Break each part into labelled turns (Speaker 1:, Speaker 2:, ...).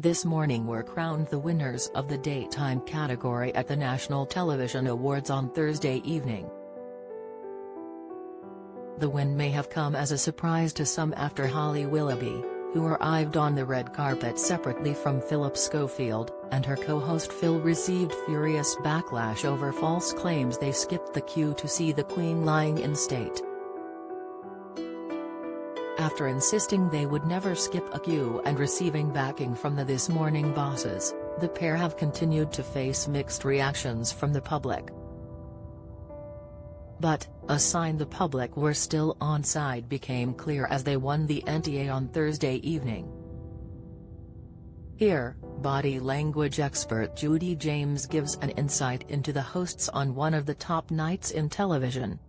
Speaker 1: this morning were crowned the winners of the daytime category at the National Television Awards on Thursday evening. The win may have come as a surprise to some after Holly Willoughby, who arrived on the red carpet separately from Phillip Schofield, and her co-host Phil received furious backlash over false claims they skipped the queue to see the Queen lying in state. After insisting they would never skip a queue and receiving backing from the This Morning bosses, the pair have continued to face mixed reactions from the public. But, a sign the public were still on side became clear as they won the NTA on Thursday evening. Here, body language expert Judy James gives an insight into the hosts on one of the top nights in television.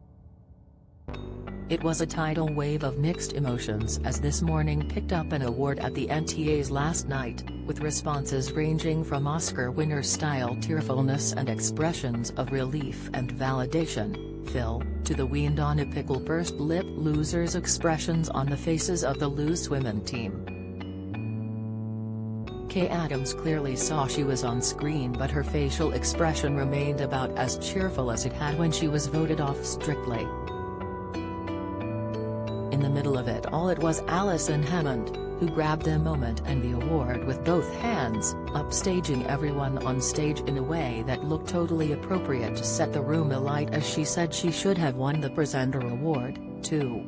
Speaker 1: It was a tidal wave of mixed emotions as This Morning picked up an award at the NTA's last night, with responses ranging from Oscar-winner-style tearfulness and expressions of relief and validation, Phil, to the weaned on a pickle pursed lip losers' expressions on the faces of the loose women team. Kay Adams clearly saw she was on screen, but her facial expression remained about as cheerful as it had when she was voted off Strictly. In the middle of it all, it was Alison Hammond, who grabbed the moment and the award with both hands, upstaging everyone on stage in a way that looked totally appropriate to set the room alight, as she said she should have won the presenter award, too.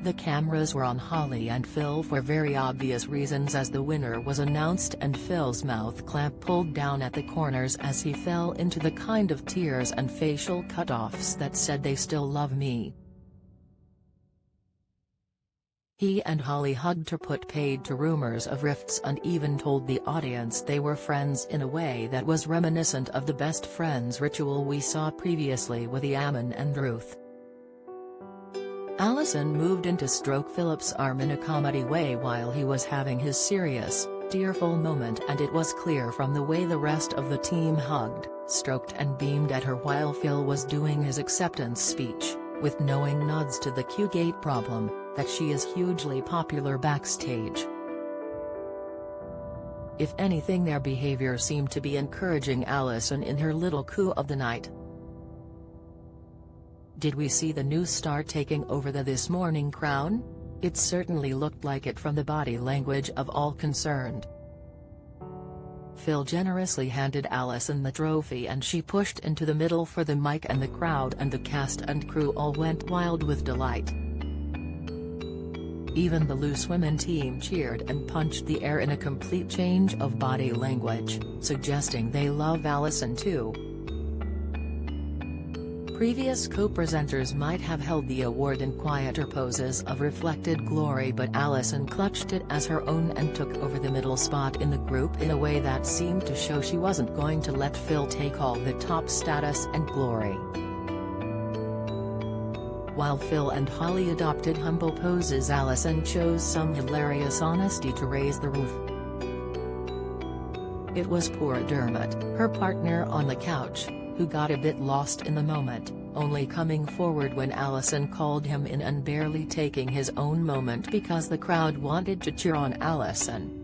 Speaker 1: The cameras were on Holly and Phil for very obvious reasons as the winner was announced, and Phil's mouth clamp pulled down at the corners as he fell into the kind of tears and facial cut-offs that said "they still love me." He and Holly hugged her, put paid to rumors of rifts, and even told the audience they were friends in a way that was reminiscent of the best friends ritual we saw previously with Eamon and Ruth. Alison moved in to stroke Philip's arm in a comedy way while he was having his serious, tearful moment, and it was clear from the way the rest of the team hugged, stroked and beamed at her while Phil was doing his acceptance speech, with knowing nods to the Q-gate problem, that she is hugely popular backstage. If anything, their behavior seemed to be encouraging Alison in her little coup of the night. Did we see the new star taking over the This Morning crown? It certainly looked like it from the body language of all concerned. Phil generously handed Alison the trophy and she pushed into the middle for the mic, and the crowd and the cast and crew all went wild with delight. Even the loose women team cheered and punched the air in a complete change of body language, suggesting they love Alison too. Previous co-presenters might have held the award in quieter poses of reflected glory, but Alison clutched it as her own and took over the middle spot in the group in a way that seemed to show she wasn't going to let Phil take all the top status and glory. While Phil and Holly adopted humble poses, Alison chose some hilarious honesty to raise the roof. It was poor Dermot, her partner on the couch, who got a bit lost in the moment, only coming forward when Alison called him in and barely taking his own moment because the crowd wanted to cheer on Alison.